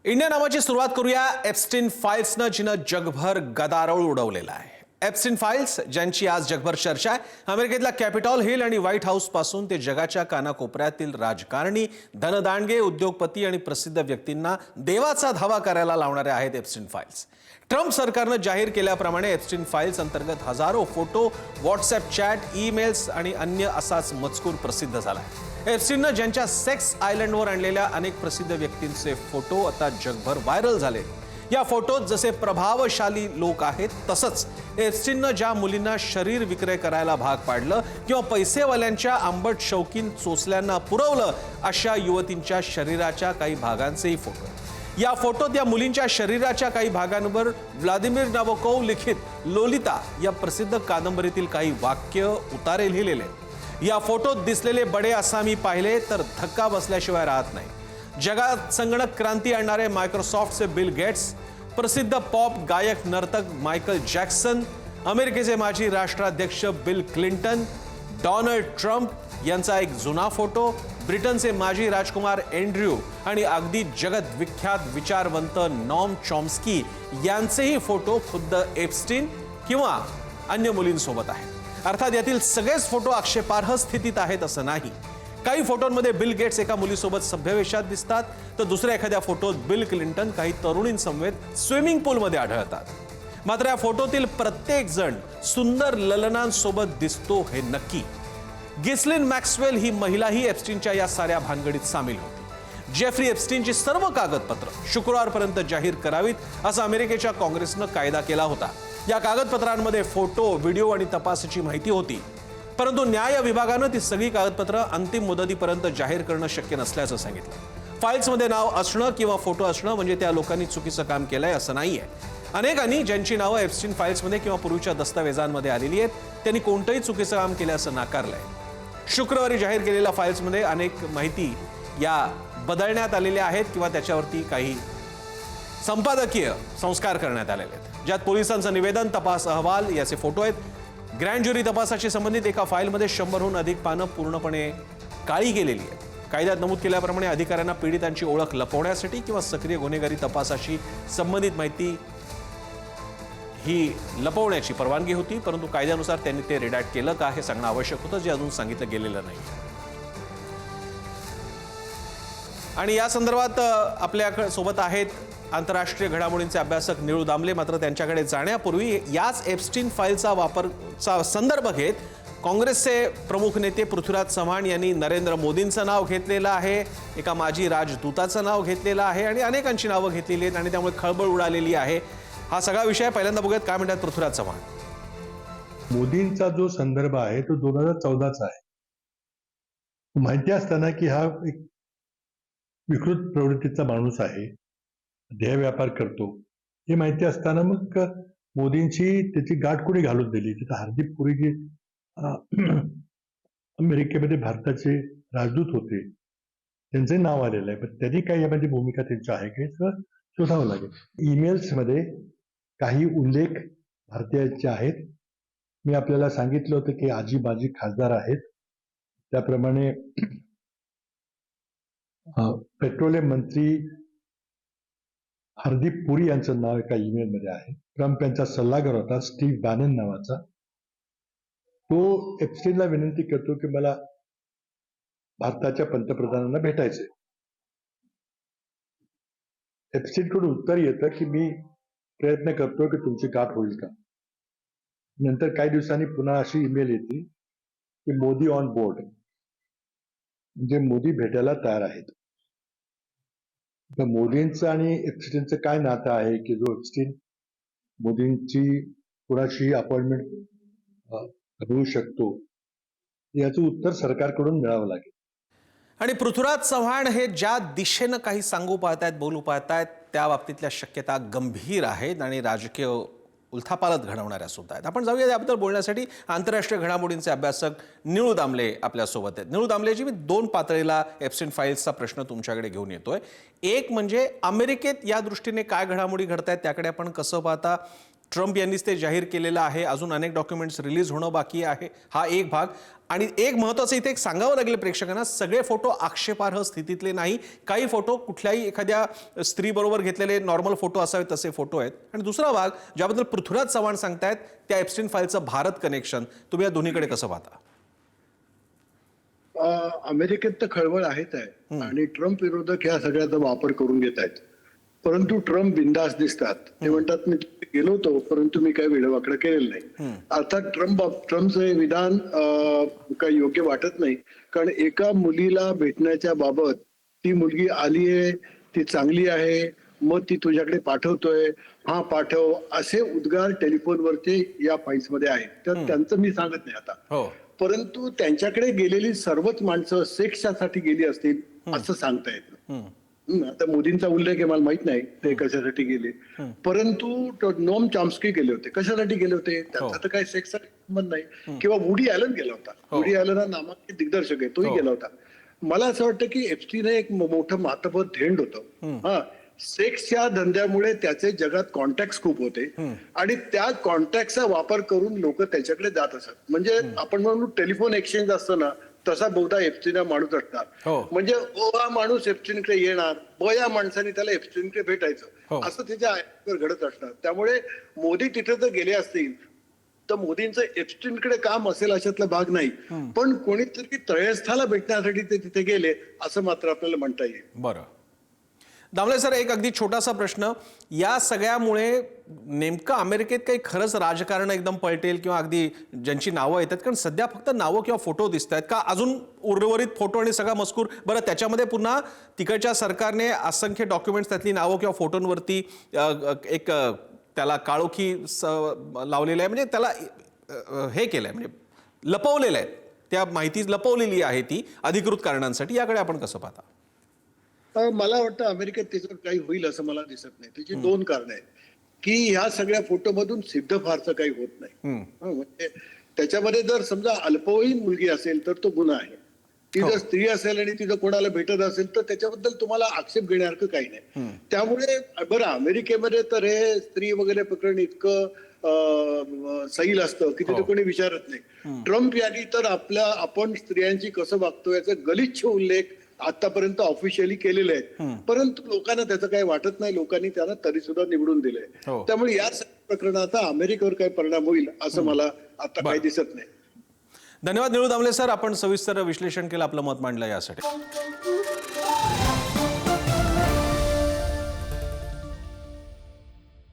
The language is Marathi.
इंडिया नावाची सुरुवात करूया एप्स्टीन फाईल्सनं जिनं जगभर गदारोळ उडवलेला आहे। एप्स्टीन फाईल्स ज्यांची आज जगभर चर्चा आहे, अमेरिकेतल्या कॅपिटॉल हिल आणि व्हाईट हाऊस पासून ते जगाच्या कानाकोपऱ्यातील राजकारणी, धनदांडगे, उद्योगपती आणि प्रसिद्ध व्यक्तींना देवाचा धावा करायला लावणारे आहेत एप्स्टीन फाईल्स। ट्रम्प सरकारनं जाहीर केल्याप्रमाणे एप्स्टीन फाईल्स अंतर्गत हजारो फोटो, व्हॉट्सअप चॅट, ईमेल्स आणि अन्य असाच मजकूर प्रसिद्ध झाला आहे। एप्स्टीननं ज्यांच्या सेक्स आयलंडवर आणलेल्या अनेक प्रसिद्ध व्यक्तींचे फोटो आता जगभर व्हायरल झाले। या फोटोत जसे प्रभावशाली लोक आहेत, तसंच एप्स्टीननं ज्या मुलींना शरीर विक्रय करायला भाग पाडलं किंवा पैसेवाल्यांच्या आंबट शौकीन चोचल्यांना पुरवलं, अशा युवतींच्या शरीराच्या काही भागांचेही फोटो। या फोटोत या मुलींच्या शरीराच्या काही भागांवर व्लादिमीर नाबोकोव लिखित लोलिता या प्रसिद्ध कादंबरीतील काही वाक्य, उतारे लिहिलेले आहेत। या फोटोत दिसलेले बडे आसामी पाहिले तर धक्का बसल्याशिवाय राहत नाही। जगात संगणक क्रांती आणणारे मायक्रोसॉफ्टचे बिल गेट्स, प्रसिद्ध पॉप गायक नर्तक मायकल जॅक्सन, अमेरिकेचे माजी राष्ट्राध्यक्ष बिल क्लिंटन, डोनाल्ड ट्रम्प यांचा एक जुना फोटो, ब्रिटनचे माजी राजकुमार एंड्र्यू आणि अगदी जगत विख्यात विचारवंत नॉम चॉम्स्की यांचेही फोटो खुद्द एप्स्टीन किंवा अन्य मुलींसोबत आहेत। अर्थात यातील सगळेच फोटो आक्षेपार्ह स्थितीत आहेत असं नाही। काही फोटोंमध्ये बिल गेट्स एका मुलीसोबत सभ्यवेशात दिसतात, तर दुसऱ्या एखाद्या फोटोत बिल क्लिंटन काही तरुणींसमवेत स्विमिंग पूलमध्ये आढळतात। मात्र या फोटोतील प्रत्येक जण सुंदर ललनांसोबत दिसतो हे नक्की। गिस्लिन मॅक्सवेल ही महिलाही एप्स्टीनच्या या साऱ्या भानगडीत सामील होती। जेफ्री एप्स्टीनची सर्व कागदपत्र शुक्रवारपर्यंत जाहीर करावीत असं अमेरिकेच्या काँग्रेसनं कायदा केला होता। या कागदपत्रांमध्ये फोटो, व्हिडिओ आणि तपासाची माहिती होती, परंतु न्याय विभागानं ती सगळी कागदपत्र अंतिम मुदतीपर्यंत जाहीर करणं शक्य नसल्याचं सांगितलं। फाईल्समध्ये नाव असणं किंवा फोटो असणं म्हणजे त्या लोकांनी चुकीचं काम केलंय असं नाहीये। अनेकांनी ज्यांची नावं एप्स्टीन फाईल्समध्ये किंवा पूर्वीच्या दस्तावेजांमध्ये आलेली आहेत, त्यांनी कोणतंही चुकीचं काम केल्याचं नाकारलंय। शुक्रवारी जाहीर केलेल्या फाईल्समध्ये अनेक माहिती या बदलण्यात आलेल्या आहेत किंवा त्याच्यावरती काही संपादकीय संस्कार करण्यात आलेले आहेत, ज्यात पोलिसांचं निवेदन, तपास अहवाल याचे फोटो आहेत। ग्रँड ज्युरी तपासाशी संबंधित एका फाईलमध्ये 100हून अधिक पानं पूर्णपणे काळी गेलेली आहेत। कायद्यात नमूद केल्याप्रमाणे अधिकाऱ्यांना पीडितांची ओळख लपवण्यासाठी किंवा सक्रिय गुन्हेगारी तपासाशी संबंधित माहिती ही लपवण्याची परवानगी होती, परंतु कायद्यानुसार त्यांनी ते रिडॅक्ट केलं का हे सांगणं आवश्यक होतं, जे अजून सांगितलं गेलेलं नाही। आणि या संदर्भात आपल्या सोबत आहेत आंतरराष्ट्रीय घडामोडींचे अभ्यासक निळू दामले। मात्र त्यांच्याकडे जाण्यापूर्वी याच एप्स्टीन फाईलचा वापरचा संदर्भ घेत काँग्रेसचे प्रमुख नेते पृथ्वीराज चव्हाण यांनी नरेंद्र मोदींचं नाव घेतलेलं आहे, एका माजी राजदूताचं नाव घेतलेलं आहे आणि अनेकांची नावं घेतलेली आहेत आणि त्यामुळे खळबळ उडालेली आहे। हा सगळा विषय पहिल्यांदा बघूयात काय म्हणतात पृथ्वीराज चव्हाण। मोदींचा जो संदर्भ आहे तो 2014चा आहे। माहिती असताना की हा एक विकृत प्रवृत्तीचा माणूस आहे, ध्येय व्यापार करतो, हे माहिती असताना मग मोदींची त्याची गाठ कोणी घालून दिली। तिथं हरदीप पुरी जे अमेरिकेमध्ये भारताचे राजदूत होते, त्यांचे नाव आलेलं आहे, पण त्यांनी काही यामध्ये भूमिका त्यांची आहे का हे शोधावं लागेल। ईमेल्समध्ये काही उल्लेख भारतीयांचे आहेत। मी आपल्याला सांगितलं होतं की आजी बाजी खासदार आहेत, त्याप्रमाणे पेट्रोलियम मंत्री हरदीप पुरी यांचं नाव एका ईमेलमध्ये आहे। ट्रम्प यांचा सल्लागार होता स्टीव्ह बॅनन नावाचा, तो एप्स्टीनला विनंती करतो की मला भारताच्या पंतप्रधानांना भेटायचंय। एप्स्टीनकडून उत्तर येतं की मी प्रयत्न करतो की तुमची गाठ होईल का। नंतर काही दिवसांनी पुन्हा अशी ईमेल येते की मोदी ऑन बोर्ड, म्हणजे मोदी भेटायला तयार आहेत। तर मोदींचं आणि एप्स्टीनचं काय नातं आहे की जो एप्स्टीन मोदींची कुणाशी अपॉइंटमेंट घेऊ शकतो, याचं उत्तर सरकारकडून मिळावं लागेल। आणि पृथ्वीराज चव्हाण हे ज्या दिशेनं काही सांगू पाहतायत, बोलू पाहतायत, त्या बाबतीतल्या शक्यता गंभीर आहेत आणि राजकीय उलथापालथ घडवणाऱ्या सुद्धा आहेत। आपण जाऊया याबद्दल बोलण्यासाठी आंतरराष्ट्रीय घडामोडींचे अभ्यासक निळू दामले आपल्यासोबत आहेत। निळू दामलेजी, मी दोन पातळीला एप्स्टीन फाईल्सचा प्रश्न तुमच्याकडे घेऊन येतोय। एक म्हणजे अमेरिकेत या दृष्टीने काय घडामोडी घडतायत त्याकडे आपण कसं पाहता, ट्रम्प यांनीच ते जाहीर केलेलं आहे. अजून अनेक डॉक्युमेंट्स रिलीज होणं बाकी आहे. हा एक भाग. आणि एक महत्त्वाचं इथे एक सांगावं लागेल प्रेक्षकांना, सगळे फोटो आक्षेपार्ह स्थितीतले नाही. काही फोटो कुठल्याही एखाद्या स्त्रीबरोबर घेतलेले नॉर्मल फोटो असावेत तसे फोटो आहेत. आणि दुसरा भाग ज्याबद्दल पृथ्वीराज चव्हाण सांगतायत त्या एप्स्टीन फाईलचं भारत कनेक्शन, तुम्ही या दोन्हीकडे कसं पाहता? अमेरिकेत तर खळबळ आहेच आहे आणि ट्रम्प विरोधक ह्या सगळ्याचा वापर करून घेत आहेत. परंतु ट्रम्प बिंदास दिसतात. ते म्हणतात मी गेलो होतो परंतु मी काही वेडवाकडं केलेलं नाही. अर्थात ट्रम्पचं हे विधान काही योग्य वाटत नाही. कारण एका मुलीला भेटण्याच्या बाबत ती मुलगी आली आहे, ती चांगली आहे, मग ती तुझ्याकडे पाठवतोय, हा पाठव, असे उद्गार टेलिफोनवरचे या फाईल्स मध्ये आहेत. तर त्यांचं मी सांगत नाही आता. परंतु त्यांच्याकडे गेलेली सर्वच माणसं सेक्सच्या साठी गेली असतील असं सांगता येत. आता मोदींचा उल्लेख आहे, मला माहित नाही ते कशासाठी गेले. परंतु नोम चॉम्स्की गेले होते. कशासाठी गेले होते? त्यांचा तर काही सेक्सचा संबंध नाही. किंवा वुडी ॲलन गेला होता. वुडी ॲलन हा नामांकित दिग्दर्शक आहे, तोही गेला होता. मला असं वाटतं की एप्स्टीन एक मोठं महत्त्वपूर्ण धेंड होतं. हा, सेक्सच्या धंद्यामुळे त्याचे जगात कॉन्टॅक्ट खूप होते आणि त्या कॉन्टॅक्टचा वापर करून लोक त्याच्याकडे जात असत. म्हणजे आपण म्हणू टेलिफोन एक्सचेंज असतं ना, तसा बहुधा एप्स्टीन हा माणूस असणार. म्हणजे ओ हा माणूस एप्स्टीनकडे येणार, ब या माणसाने त्याला एप्स्टीनकडे भेटायचं, असं त्याच्या आयुष्यावर घडत असणार. त्यामुळे मोदी तिथे जर गेले असतील तर मोदींचं एप्स्टीनकडे काम असेल अशातला भाग नाही. पण कोणीतरी त्रयस्थाला भेटण्यासाठी ते तिथे गेले असं मात्र आपल्याला म्हणता येईल. बरं दामले सर, एक अगदी छोटासा प्रश्न, या सगळ्यामुळे नेमकं अमेरिकेत काही खरंच राजकारण एकदम पलटेल किंवा अगदी ज्यांची नावं येतात, कारण सध्या फक्त नावं किंवा फोटो दिसत आहेत का अजून उर्वरित फोटो आणि सगळा मजकूर? बरं, त्याच्यामध्ये पुन्हा तिकडच्या सरकारने असंख्य डॉक्युमेंट्स त्यातली नावं किंवा फोटोंवरती एक त्याला काळोखी लावलेलं आहे, म्हणजे त्याला हे केलंय, म्हणजे लपवलेलं आहे, त्या माहिती लपवलेली आहे ती अधिकृत कारणांसाठी. याकडे आपण कसं पाहता? मला वाटतं अमेरिकेत त्याचं काही होईल असं मला दिसत नाही. त्याची दोन कारणं आहेत की ह्या सगळ्या फोटोमधून सिद्ध फारसं काही होत नाही. म्हणजे त्याच्यामध्ये जर समजा अल्पवयीन मुलगी असेल तर तो गुन्हा आहे. ती जर स्त्री असेल आणि तिचं कोणाला भेटत असेल तर त्याच्याबद्दल तुम्हाला आक्षेप घेण्यासारखं काही नाही. त्यामुळे बरं, अमेरिकेमध्ये तर हे स्त्री वगैरे प्रकरण इतकं सैल असतं की तिथे कोणी विचारत नाही. ट्रम्प यांनी तर आपण स्त्रियांची कसं वागतो याचा गलिच्छ उल्लेख आतापर्यंत ऑफिशियली केलेले आहेत. परंतु लोकांना त्याचं काही वाटत नाही. लोकांनी त्यांना तरी सुद्धा निवडून दिलंय. त्यामुळे या प्रकरणाचा अमेरिकेवर काय परिणाम होईल असं मला आता काही दिसत नाही. धन्यवाद निळू दामले सर, आपण सविस्तर विश्लेषण केलं, आपलं मत मांडलं यासाठी.